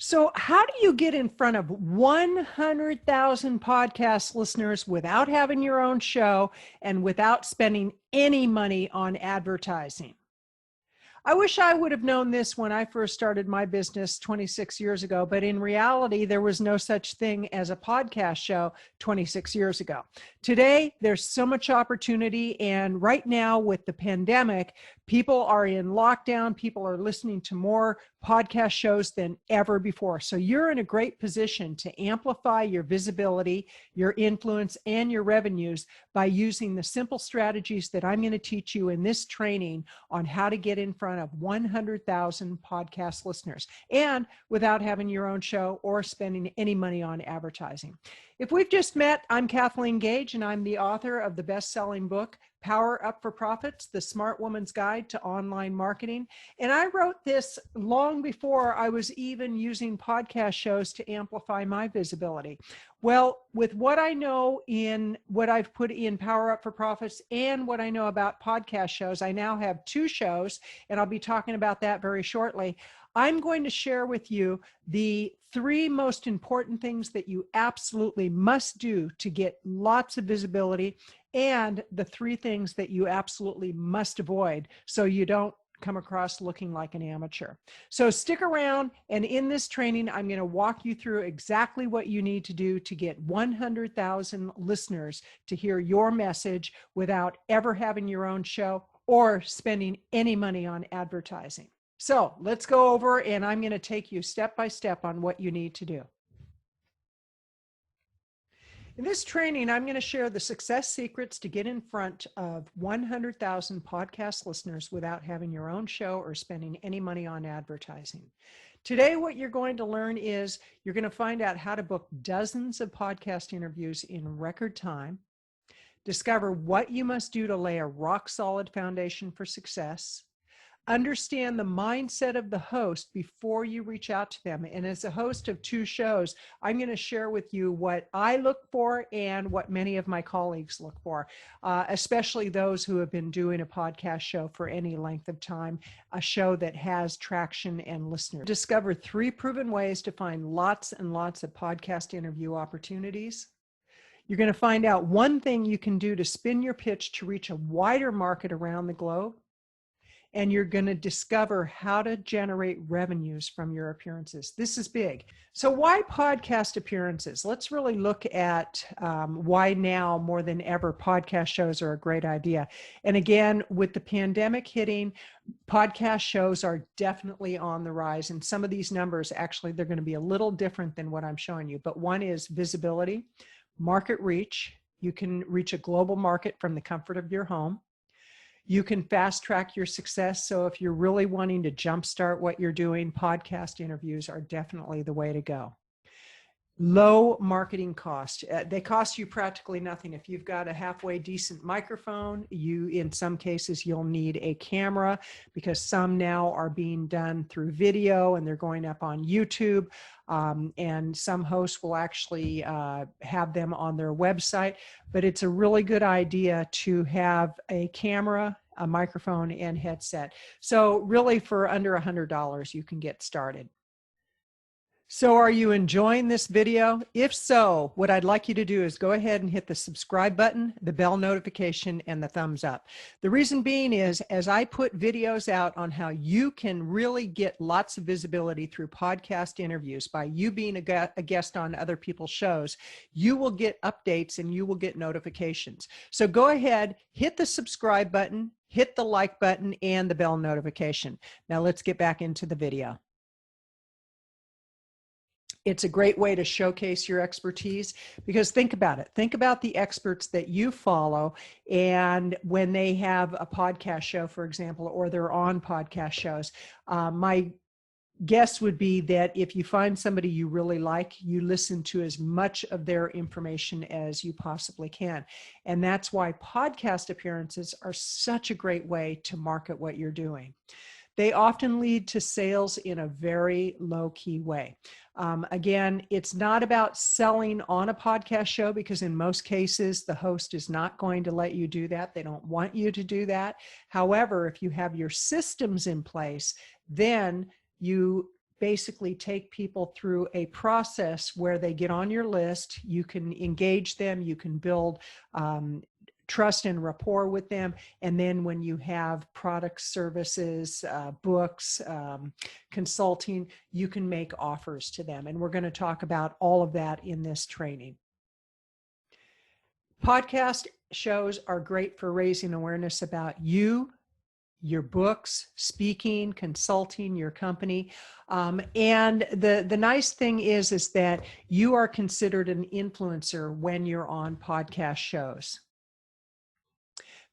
So, how do you get in front of 100,000 podcast listeners without having your own show and without spending any money on advertising? I wish I would have known this when I first started my business 26 years ago, but in reality, there was no such thing as a podcast show 26 years ago. Today, there's so much opportunity, and right now with the pandemic, people are in lockdown. People are listening to more podcast shows than ever before. So you're in a great position to amplify your visibility, your influence, and your revenues by using the simple strategies that I'm going to teach you in this training on how to get in front of 100,000 podcast listeners and without having your own show or spending any money on advertising. If we've just met, I'm Kathleen Gage, and I'm the author of the best-selling book, Power Up for Profits, The Smart Woman's Guide to Online Marketing. And I wrote this long before I was even using podcast shows to amplify my visibility. Well, with what I know in what I've put in Power Up for Profits and what I know about podcast shows, I now have 2 shows, and I'll be talking about that very shortly. I'm going to share with you the 3 most important things that you absolutely must do to get lots of visibility, and the 3 things that you absolutely must avoid so you don't come across looking like an amateur. So stick around, and in this training, I'm going to walk you through exactly what you need to do to get 100,000 listeners to hear your message without ever having your own show or spending any money on advertising. So let's go over, and I'm going to take you step by step on what you need to do. In this training, I'm going to share the success secrets to get in front of 100,000 podcast listeners without having your own show or spending any money on advertising. Today, what you're going to learn is you're going to find out how to book dozens of podcast interviews in record time, discover what you must do to lay a rock-solid foundation for success, understand the mindset of the host before you reach out to them. And as a host of 2 shows, I'm going to share with you what I look for and what many of my colleagues look for, especially those who have been doing a podcast show for any length of time, a show that has traction and listeners. Discover 3 proven ways to find lots and lots of podcast interview opportunities. You're going to find out 1 thing you can do to spin your pitch to reach a wider market around the globe. And you're going to discover how to generate revenues from your appearances. This is big. So why podcast appearances? Let's really look at why now more than ever podcast shows are a great idea. And again, with the pandemic hitting, podcast shows are definitely on the rise. And some of these numbers, actually, they're going to be a little different than what I'm showing you. But one is visibility, market reach. You can reach a global market from the comfort of your home. You can fast track your success. So if you're really wanting to jumpstart what you're doing, podcast interviews are definitely the way to go. Low marketing cost. They cost you practically nothing. If you've got a halfway decent microphone, in some cases, you'll need a camera because some now are being done through video and they're going up on YouTube. And some hosts will actually have them on their website. But it's a really good idea to have a camera, a microphone, and headset. So really for under $100, you can get started. So are you enjoying this video? If so, what I'd like you to do is go ahead and hit the subscribe button, the bell notification, and the thumbs up. The reason being is, as I put videos out on how you can really get lots of visibility through podcast interviews by you being a guest on other people's shows, you will get updates and you will get notifications. So go ahead, hit the subscribe button, hit the like button, and the bell notification. Now let's get back into the video. It's a great way to showcase your expertise because think about it. Think about the experts that you follow, and when they have a podcast show, for example, or they're on podcast shows, my guess would be that if you find somebody you really like, you listen to as much of their information as you possibly can. And that's why podcast appearances are such a great way to market what you're doing. They often lead to sales in a very low-key way. Again, it's not about selling on a podcast show because in most cases, the host is not going to let you do that. They don't want you to do that. However, if you have your systems in place, then you basically take people through a process where they get on your list. You can engage them, you can build trust and rapport with them. And then when you have products, services, books, consulting, you can make offers to them. And we're going to talk about all of that in this training. Podcast shows are great for raising awareness about you, your books, speaking, consulting, your company. And the nice thing is that you are considered an influencer when you're on podcast shows.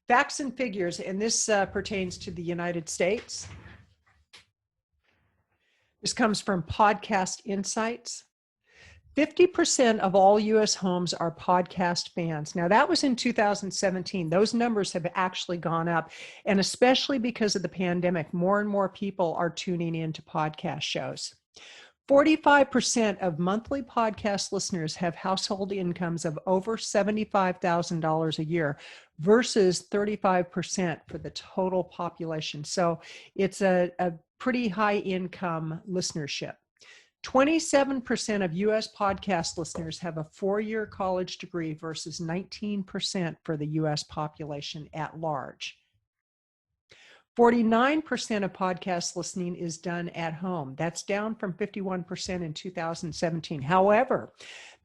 Facts and figures, and this pertains to the United States. This comes from Podcast Insights. 50% of all U.S. homes are podcast fans. Now, that was in 2017. Those numbers have actually gone up, and especially because of the pandemic, more and more people are tuning into podcast shows. 45% of monthly podcast listeners have household incomes of over $75,000 a year versus 35% for the total population. So it's a pretty high income listenership. 27% of U.S. podcast listeners have a 4-year college degree versus 19% for the U.S. population at large. 49% of podcast listening is done at home. That's down from 51% in 2017. However,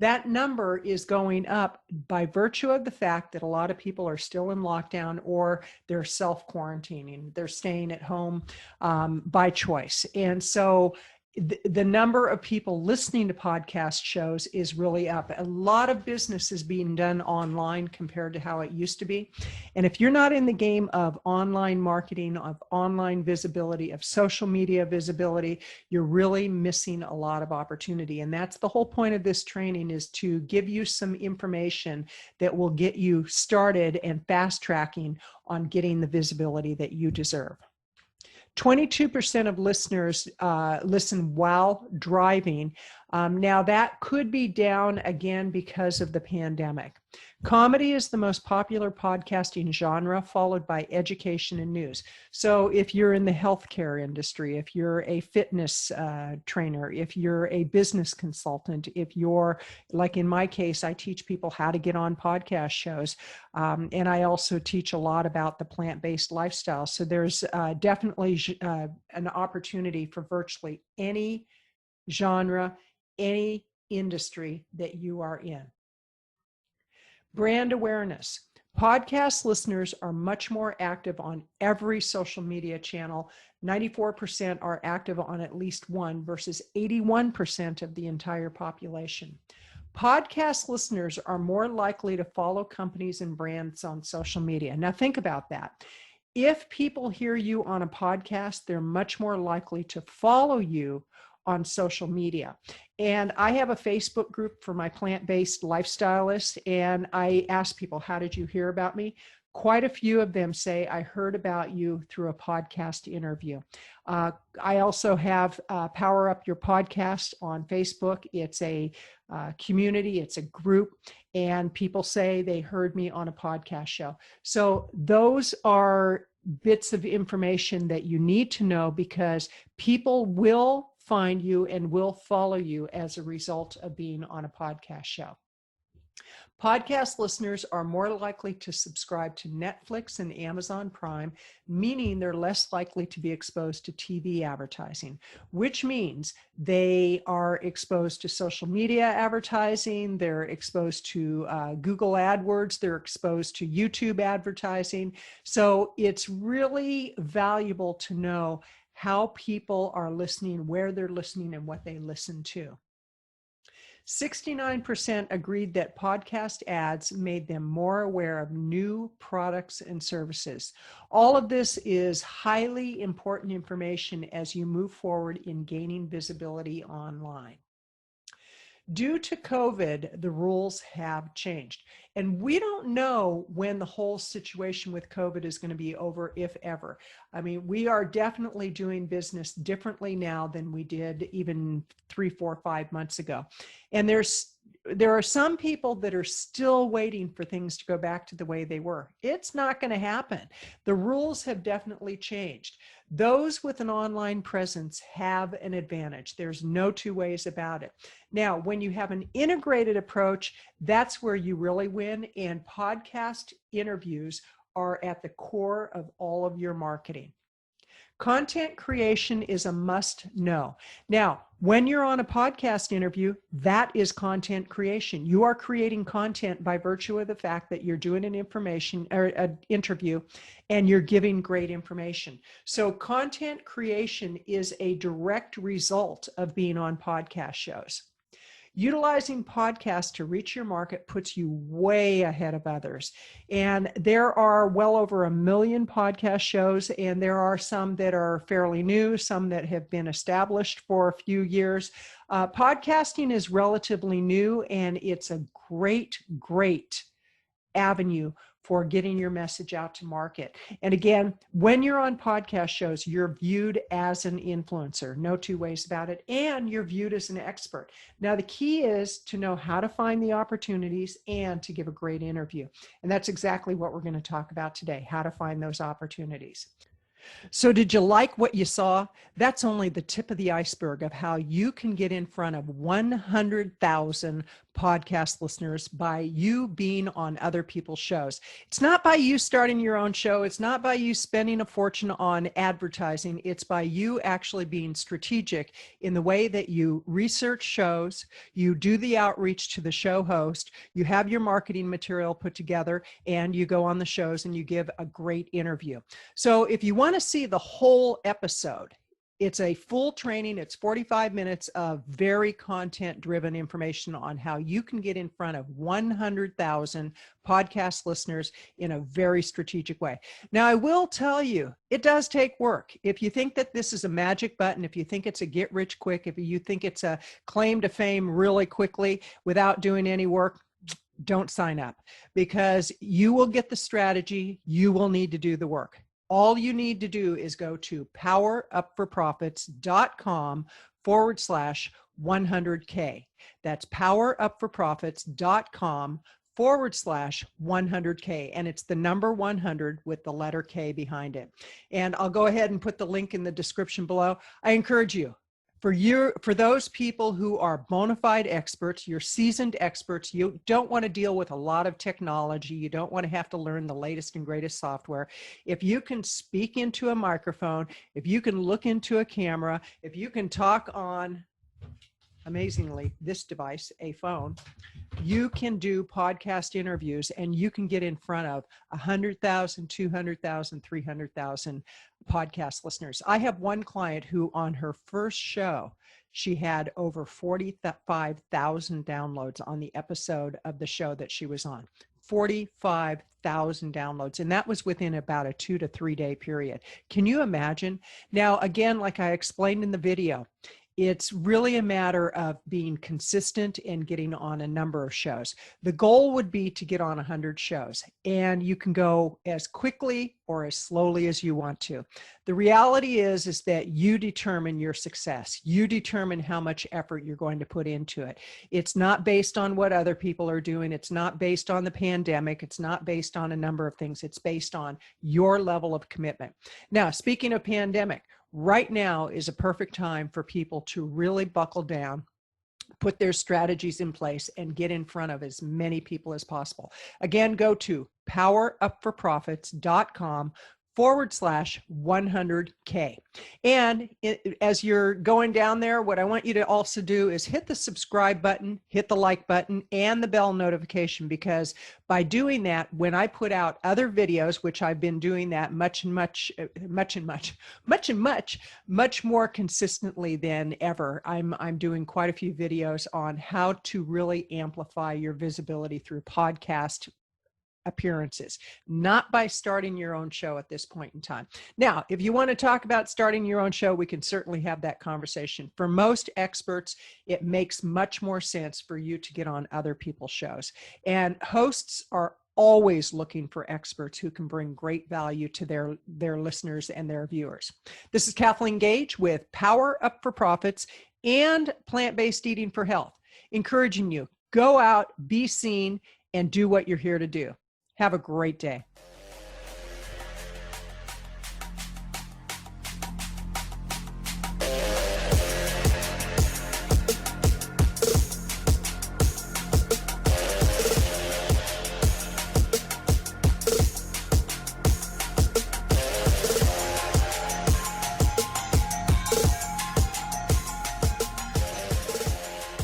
that number is going up by virtue of the fact that a lot of people are still in lockdown or they're self-quarantining. They're staying at home by choice. And so the number of people listening to podcast shows is really up. A lot of business is being done online compared to how it used to be. And if you're not in the game of online marketing, of online visibility, of social media visibility, you're really missing a lot of opportunity. And that's the whole point of this training, is to give you some information that will get you started and fast tracking on getting the visibility that you deserve. 22% of listeners listen while driving. Now that could be down again because of the pandemic. Comedy is the most popular podcasting genre, followed by education and news. So if you're in the healthcare industry, if you're a fitness trainer, if you're a business consultant, if you're, like in my case, I teach people how to get on podcast shows. And I also teach a lot about the plant-based lifestyle. So there's definitely an opportunity for virtually any genre, any industry that you are in. Brand awareness. Podcast listeners are much more active on every social media channel. 94% are active on at least one versus 81% of the entire population. Podcast listeners are more likely to follow companies and brands on social media. Now think about that. If people hear you on a podcast, they're much more likely to follow you on social media. And I have a Facebook group for my plant-based lifestylists, and I ask people, how did you hear about me? Quite a few of them say, I heard about you through a podcast interview. I also have Power Up Your Podcast on Facebook. It's a community, it's a group, and people say they heard me on a podcast show. So those are bits of information that you need to know, because people will find you and will follow you as a result of being on a podcast show. Podcast listeners are more likely to subscribe to Netflix and Amazon Prime, meaning they're less likely to be exposed to TV advertising, which means they are exposed to social media advertising, they're exposed to Google AdWords, they're exposed to YouTube advertising. So it's really valuable to know how people are listening, where they're listening, and what they listen to. 69% agreed that podcast ads made them more aware of new products and services. All of this is highly important information as you move forward in gaining visibility online. Due to COVID, the rules have changed. And we don't know when the whole situation with COVID is going to be over, if ever. I mean, we are definitely doing business differently now than we did even 3, 4, 5 months ago. And there's there are some people that are still waiting for things to go back to the way they were. It's not going to happen. The rules have definitely changed. Those with an online presence have an advantage. There's no two ways about it. Now, when you have an integrated approach, that's where you really win. And podcast interviews are at the core of all of your marketing. Content creation is a must know. Now, when you're on a podcast interview, that is content creation. You are creating content by virtue of the fact that you're doing an interview and you're giving great information. So content creation is a direct result of being on podcast shows. Utilizing podcasts to reach your market puts you way ahead of others. And there are well over 1 million podcast shows, and there are some that are fairly new, some that have been established for a few years. Podcasting is relatively new, and it's a great avenue for getting your message out to market. And again, when you're on podcast shows, you're viewed as an influencer, no two ways about it, and you're viewed as an expert. Now, the key is to know how to find the opportunities and to give a great interview. And that's exactly what we're going to talk about today, how to find those opportunities. So did you like what you saw? That's only the tip of the iceberg of how you can get in front of 100,000 podcast listeners by you being on other people's shows. It's not by you starting your own show. It's not by you spending a fortune on advertising. It's by you actually being strategic in the way that you research shows, you do the outreach to the show host, you have your marketing material put together, and you go on the shows and you give a great interview. So if you want to see the whole episode, it's a full training. It's 45 minutes of very content-driven information on how you can get in front of 100,000 podcast listeners in a very strategic way. Now, I will tell you, it does take work. If you think that this is a magic button, if you think it's a get rich quick, if you think it's a claim to fame really quickly without doing any work, don't sign up, because you will get the strategy. You will need to do the work. All you need to do is go to powerupforprofits.com/100K. That's powerupforprofits.com/100K. And it's the number 100 with the letter K behind it. And I'll go ahead and put the link in the description below. I encourage you, for those people who are bona fide experts, you're seasoned experts, you don't want to deal with a lot of technology, you don't want to have to learn the latest and greatest software. If you can speak into a microphone, if you can look into a camera, if you can talk on, amazingly, this device, a phone, you can do podcast interviews and you can get in front of 100,000, 200,000, 300,000 podcast listeners. I have one client who on her first show, she had over 45,000 downloads on the episode of the show that she was on. 45,000 downloads. And that was within about a 2 to 3 day period. Can you imagine? Now, again, like I explained in the video, it's really a matter of being consistent and getting on a number of shows. The goal would be to get on 100 shows, and you can go as quickly or as slowly as you want to. The reality is that you determine your success. You determine how much effort you're going to put into it. It's not based on what other people are doing. It's not based on the pandemic. It's not based on a number of things. It's based on your level of commitment. Now, speaking of pandemic, right now is a perfect time for people to really buckle down, put their strategies in place, and get in front of as many people as possible. Again, go to powerupforprofits.com/100K. And as you're going down there, what I want you to also do is hit the subscribe button, hit the like button, and the bell notification, because by doing that, when I put out other videos, which I've been doing that much more consistently than ever, I'm doing quite a few videos on how to really amplify your visibility through podcast appearances, not by starting your own show at this point in time. Now, if you want to talk about starting your own show, we can certainly have that conversation. For most experts, it makes much more sense for you to get on other people's shows. And hosts are always looking for experts who can bring great value to their listeners and their viewers. This is Kathleen Gage with Power Up for Profits and Plant-Based Eating for Health, encouraging you, Go out, be seen, and do what you're here to do. Have a great day.